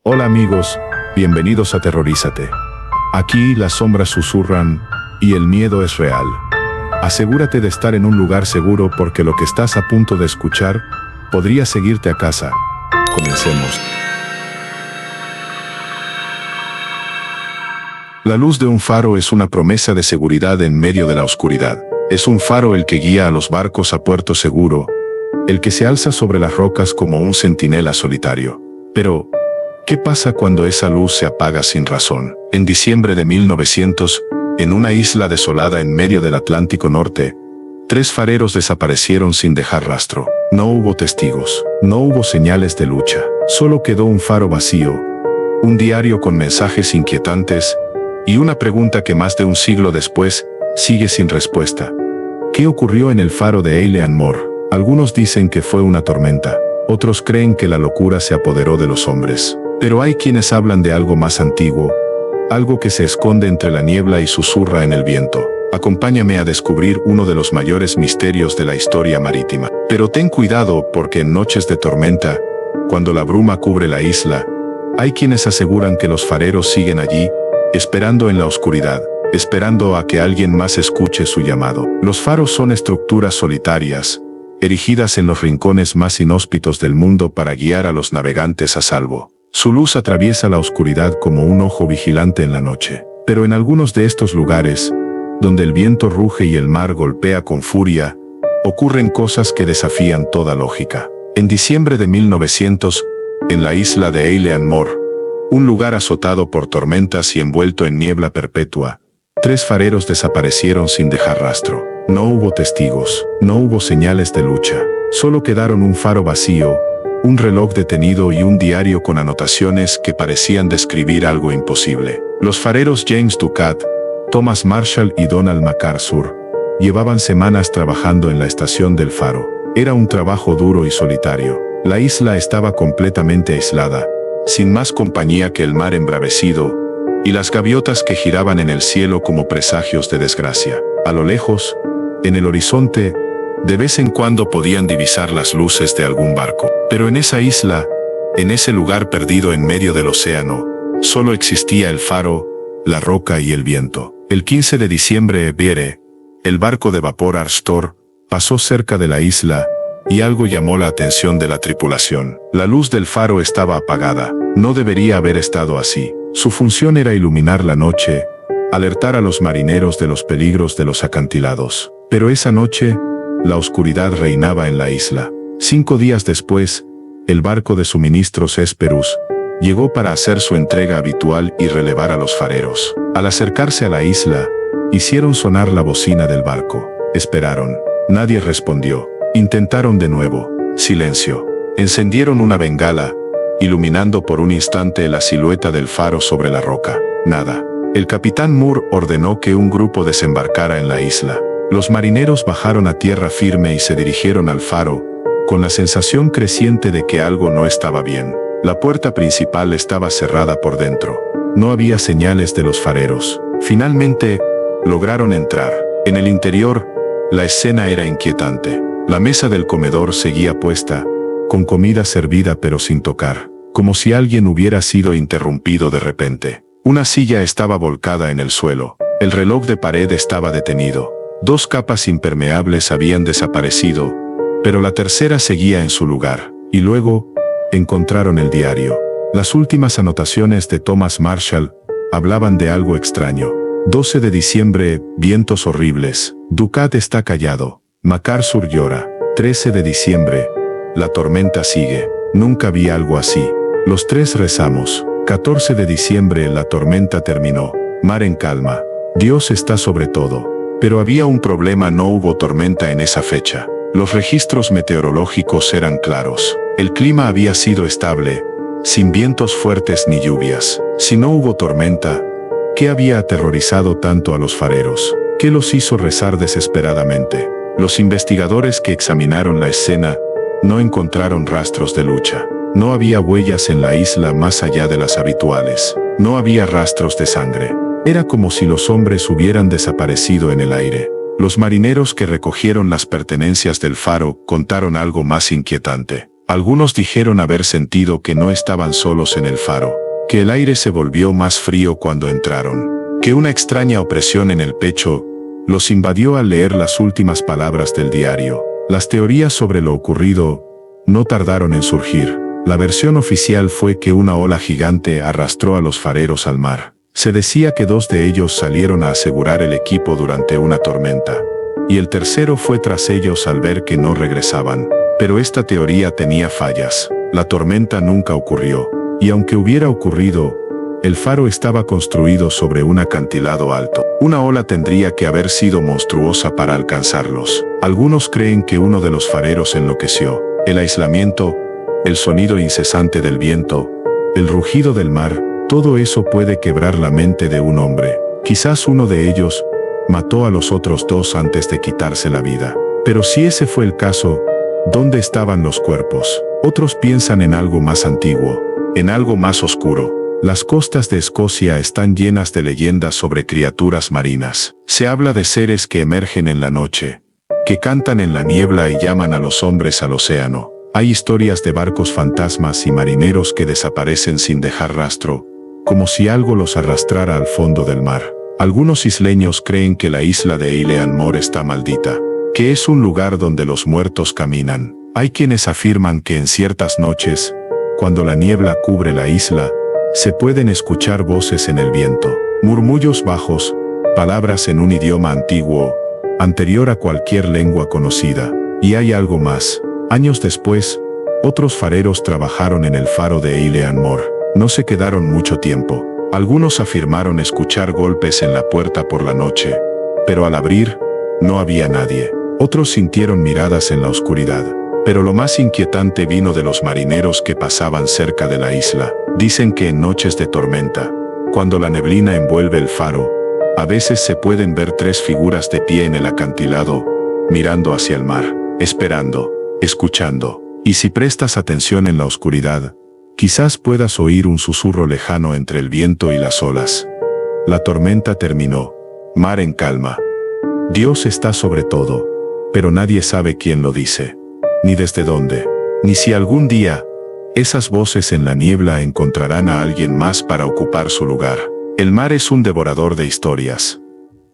Hola amigos, bienvenidos a Terrorízate. Aquí las sombras susurran y el miedo es real. Asegúrate de estar en un lugar seguro porque lo que estás a punto de escuchar podría seguirte a casa. Comencemos. La luz de un faro es una promesa de seguridad en medio de la oscuridad. Es un faro el que guía a los barcos a puerto seguro, el que se alza sobre las rocas como un centinela solitario. Pero, ¿qué pasa cuando esa luz se apaga sin razón? En diciembre de 1900, en una isla desolada en medio del Atlántico Norte, 3 fareros desaparecieron sin dejar rastro. No hubo testigos, no hubo señales de lucha. Solo quedó un faro vacío, un diario con mensajes inquietantes y una pregunta que más de un siglo después sigue sin respuesta. ¿Qué ocurrió en el faro de Eilean Mor? Algunos dicen que fue una tormenta, otros creen que la locura se apoderó de los hombres. Pero hay quienes hablan de algo más antiguo, algo que se esconde entre la niebla y susurra en el viento. Acompáñame a descubrir uno de los mayores misterios de la historia marítima. Pero ten cuidado porque en noches de tormenta, cuando la bruma cubre la isla, hay quienes aseguran que los fareros siguen allí, esperando en la oscuridad, esperando a que alguien más escuche su llamado. Los faros son estructuras solitarias, erigidas en los rincones más inhóspitos del mundo para guiar a los navegantes a salvo. Su luz atraviesa la oscuridad como un ojo vigilante en la noche. Pero en algunos de estos lugares, donde el viento ruge y el mar golpea con furia, ocurren cosas que desafían toda lógica. En diciembre de 1900, en la isla de Eilean Mor, un lugar azotado por tormentas y envuelto en niebla perpetua, 3 fareros desaparecieron sin dejar rastro. No hubo testigos, no hubo señales de lucha. Solo quedaron un faro vacío, un reloj detenido y un diario con anotaciones que parecían describir algo imposible. Los fareros James Ducat, Thomas Marshall y Donald MacArthur llevaban semanas trabajando en la estación del faro. Era un trabajo duro y solitario. La isla estaba completamente aislada, sin más compañía que el mar embravecido y las gaviotas que giraban en el cielo como presagios de desgracia. A lo lejos, en el horizonte, de vez en cuando podían divisar las luces de algún barco. Pero en esa isla, en ese lugar perdido en medio del océano, solo existía el faro, la roca y el viento. El 15 de diciembre, Viere, el barco de vapor Arstor, pasó cerca de la isla y algo llamó la atención de la tripulación. La luz del faro estaba apagada. No debería haber estado así. Su función era iluminar la noche, alertar a los marineros de los peligros de los acantilados. Pero esa noche, la oscuridad reinaba en la isla. 5 días después, el barco de suministros Hesperus llegó para hacer su entrega habitual y relevar a los fareros. Al acercarse a la isla, hicieron sonar la bocina del barco. Esperaron. Nadie respondió. Intentaron de nuevo. Silencio. Encendieron una bengala, iluminando por un instante la silueta del faro sobre la roca. Nada. El capitán Moore ordenó que un grupo desembarcara en la isla. Los marineros bajaron a tierra firme y se dirigieron al faro, con la sensación creciente de que algo no estaba bien. La puerta principal estaba cerrada por dentro. No había señales de los fareros. Finalmente, lograron entrar. En el interior, la escena era inquietante. La mesa del comedor seguía puesta, con comida servida pero sin tocar, como si alguien hubiera sido interrumpido de repente. Una silla estaba volcada en el suelo. El reloj de pared estaba detenido. 2 capas impermeables habían desaparecido, pero la tercera seguía en su lugar. Y luego, encontraron el diario. Las últimas anotaciones de Thomas Marshall hablaban de algo extraño. 12 de diciembre, vientos horribles. Ducat está callado. MacArthur llora. 13 de diciembre, la tormenta sigue. Nunca vi algo así. Los 3 rezamos. 14 de diciembre, la tormenta terminó. Mar en calma. Dios está sobre todo. Pero había un problema, no hubo tormenta en esa fecha. Los registros meteorológicos eran claros. El clima había sido estable, sin vientos fuertes ni lluvias. Si no hubo tormenta, ¿qué había aterrorizado tanto a los fareros? ¿Qué los hizo rezar desesperadamente? Los investigadores que examinaron la escena no encontraron rastros de lucha. No había huellas en la isla más allá de las habituales. No había rastros de sangre. Era como si los hombres hubieran desaparecido en el aire. Los marineros que recogieron las pertenencias del faro contaron algo más inquietante. Algunos dijeron haber sentido que no estaban solos en el faro, que el aire se volvió más frío cuando entraron, que una extraña opresión en el pecho los invadió al leer las últimas palabras del diario. Las teorías sobre lo ocurrido no tardaron en surgir. La versión oficial fue que una ola gigante arrastró a los fareros al mar. Se decía que 2 de ellos salieron a asegurar el equipo durante una tormenta, y el tercero fue tras ellos al ver que no regresaban. Pero esta teoría tenía fallas. La tormenta nunca ocurrió, y aunque hubiera ocurrido, el faro estaba construido sobre un acantilado alto. Una ola tendría que haber sido monstruosa para alcanzarlos. Algunos creen que uno de los fareros enloqueció. El aislamiento, el sonido incesante del viento, el rugido del mar, todo eso puede quebrar la mente de un hombre. Quizás uno de ellos mató a los otros 2 antes de quitarse la vida. Pero si ese fue el caso, ¿dónde estaban los cuerpos? Otros piensan en algo más antiguo, en algo más oscuro. Las costas de Escocia están llenas de leyendas sobre criaturas marinas. Se habla de seres que emergen en la noche, que cantan en la niebla y llaman a los hombres al océano. Hay historias de barcos fantasmas y marineros que desaparecen sin dejar rastro, como si algo los arrastrara al fondo del mar. Algunos isleños creen que la isla de Eilean Mor está maldita, que es un lugar donde los muertos caminan. Hay quienes afirman que en ciertas noches, cuando la niebla cubre la isla, se pueden escuchar voces en el viento, murmullos bajos, palabras en un idioma antiguo, anterior a cualquier lengua conocida. Y hay algo más. Años después, otros fareros trabajaron en el faro de Eilean Mor. No se quedaron mucho tiempo. Algunos afirmaron escuchar golpes en la puerta por la noche, pero al abrir, no había nadie. Otros sintieron miradas en la oscuridad. Pero lo más inquietante vino de los marineros que pasaban cerca de la isla. Dicen que en noches de tormenta, cuando la neblina envuelve el faro, a veces se pueden ver 3 figuras de pie en el acantilado, mirando hacia el mar, esperando, escuchando. Y si prestas atención en la oscuridad, quizás puedas oír un susurro lejano entre el viento y las olas. La tormenta terminó. Mar en calma. Dios está sobre todo, pero nadie sabe quién lo dice, ni desde dónde, ni si algún día esas voces en la niebla encontrarán a alguien más para ocupar su lugar. El mar es un devorador de historias.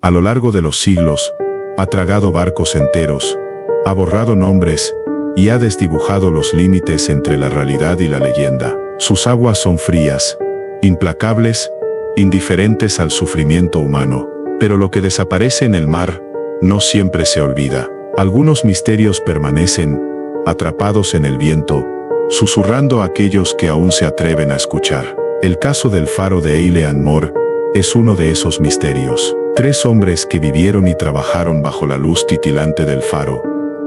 A lo largo de los siglos, ha tragado barcos enteros, ha borrado nombres y ha desdibujado los límites entre la realidad y la leyenda. Sus aguas son frías, implacables, indiferentes al sufrimiento humano. Pero lo que desaparece en el mar no siempre se olvida. Algunos misterios permanecen atrapados en el viento, susurrando a aquellos que aún se atreven a escuchar. El caso del faro de Eilean Mor es uno de esos misterios. 3 hombres que vivieron y trabajaron bajo la luz titilante del faro.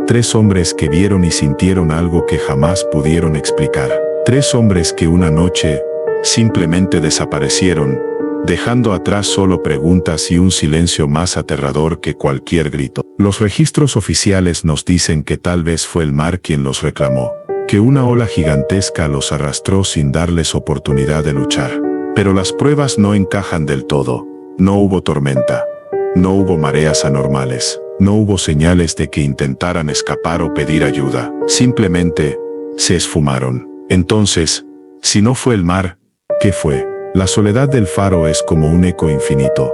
3 hombres que vieron y sintieron algo que jamás pudieron explicar. 3 hombres que una noche simplemente desaparecieron, dejando atrás solo preguntas y un silencio más aterrador que cualquier grito. Los registros oficiales nos dicen que tal vez fue el mar quien los reclamó, que una ola gigantesca los arrastró sin darles oportunidad de luchar. Pero las pruebas no encajan del todo. No hubo tormenta, no hubo mareas anormales, no hubo señales de que intentaran escapar o pedir ayuda. Simplemente se esfumaron. Entonces, si no fue el mar, ¿qué fue? La soledad del faro es como un eco infinito.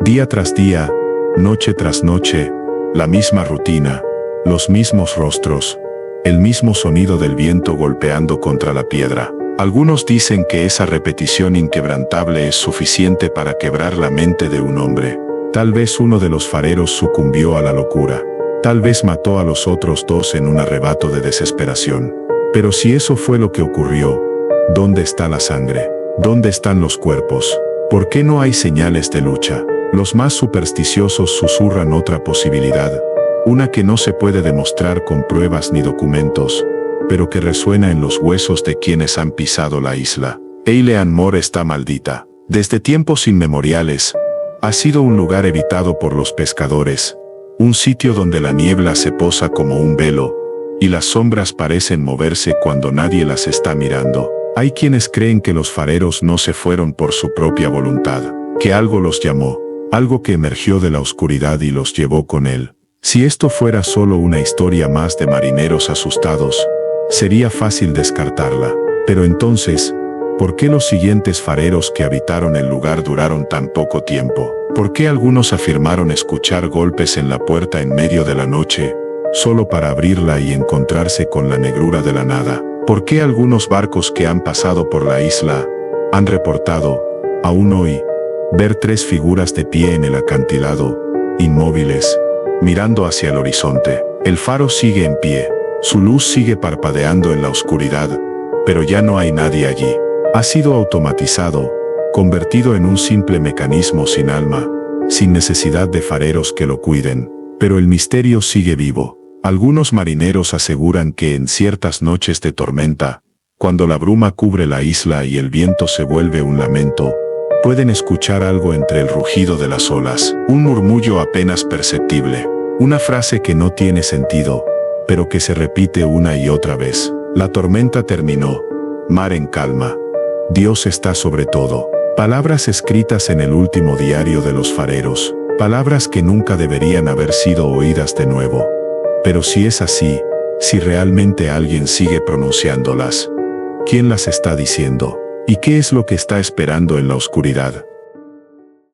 Día tras día, noche tras noche, la misma rutina, los mismos rostros, el mismo sonido del viento golpeando contra la piedra. Algunos dicen que esa repetición inquebrantable es suficiente para quebrar la mente de un hombre. Tal vez uno de los fareros sucumbió a la locura. Tal vez mató a los otros 2 en un arrebato de desesperación. Pero si eso fue lo que ocurrió, ¿dónde está la sangre? ¿Dónde están los cuerpos? ¿Por qué no hay señales de lucha? Los más supersticiosos susurran otra posibilidad, una que no se puede demostrar con pruebas ni documentos, pero que resuena en los huesos de quienes han pisado la isla. Eilean Mor está maldita. Desde tiempos inmemoriales, ha sido un lugar evitado por los pescadores, un sitio donde la niebla se posa como un velo, y las sombras parecen moverse cuando nadie las está mirando. Hay quienes creen que los fareros no se fueron por su propia voluntad, que algo los llamó, algo que emergió de la oscuridad y los llevó con él. Si esto fuera solo una historia más de marineros asustados, sería fácil descartarla. Pero entonces, ¿por qué los siguientes fareros que habitaron el lugar duraron tan poco tiempo? ¿Por qué algunos afirmaron escuchar golpes en la puerta en medio de la noche, solo para abrirla y encontrarse con la negrura de la nada? ¿Por qué algunos barcos que han pasado por la isla han reportado, aún hoy, ver 3 figuras de pie en el acantilado, inmóviles, mirando hacia el horizonte? El faro sigue en pie, su luz sigue parpadeando en la oscuridad, pero ya no hay nadie allí. Ha sido automatizado, convertido en un simple mecanismo sin alma, sin necesidad de fareros que lo cuiden. Pero el misterio sigue vivo. Algunos marineros aseguran que en ciertas noches de tormenta, cuando la bruma cubre la isla y el viento se vuelve un lamento, pueden escuchar algo entre el rugido de las olas, un murmullo apenas perceptible, una frase que no tiene sentido, pero que se repite una y otra vez. La tormenta terminó, mar en calma. Dios está sobre todo. Palabras escritas en el último diario de los fareros, palabras que nunca deberían haber sido oídas de nuevo. Pero si es así, si realmente alguien sigue pronunciándolas, ¿quién las está diciendo? ¿Y qué es lo que está esperando en la oscuridad?